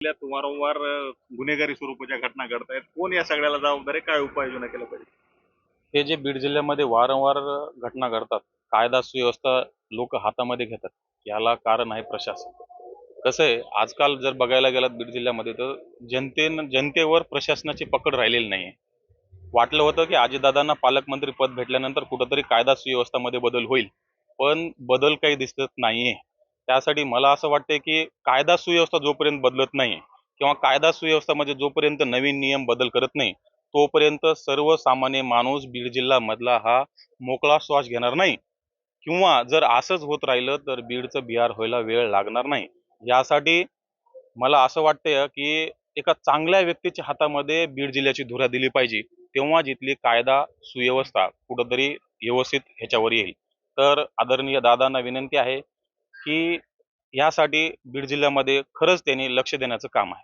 जिल्ह्यात वारंवार गुन्हेगारी स्वरूपाच्या घटना घडत आहेत. कोण या सगळ्याला जबाबदार आहे? काय उपाययोजना केल्या पाहिजे? हे जे बीड जिल्ह्यामध्ये वारंवार घटना घडतात, कायदा सुव्यवस्था लोक हातामध्ये घेतात, याला कारण आहे प्रशासन. कसं आहे, आजकाल जर बघायला गेलात बीड जिल्ह्यामध्ये तर जनतेवर प्रशासनाची पकड राहिलेली नाही. वाटलं होतं की अजितदादांना पालकमंत्री पद भेटल्यानंतर कुठंतरी कायदा सुव्यवस्थामध्ये बदल होईल, पण बदल काही दिसत नाहीये. त्यासाठी मला असं वाटतंय की कायदा सुव्यवस्था जोपर्यंत बदलत नाही किंवा कायदा सुव्यवस्था म्हणजे जोपर्यंत नवीन नियम बदल करत नाही, तोपर्यंत सर्वसामान्य माणूस बीड जिल्हा मधला हा मोकळा श्वास घेणार नाही. किंवा जर असंच होत राहिलं तर बीडचं बिहार व्हायला वेळ लागणार नाही. यासाठी मला असं वाटतंय की एका चांगल्या व्यक्तीच्या हातामध्ये बीड जिल्ह्याची धुरा दिली पाहिजे. तेव्हा जिथली कायदा सुव्यवस्था कुठंतरी व्यवस्थित ह्याच्यावर येईल. तर आदरणीय दादांना विनंती आहे की यासाठी बीड जिल्ह्यामध्ये खरंच त्यांनी लक्ष देण्याचं काम आहे.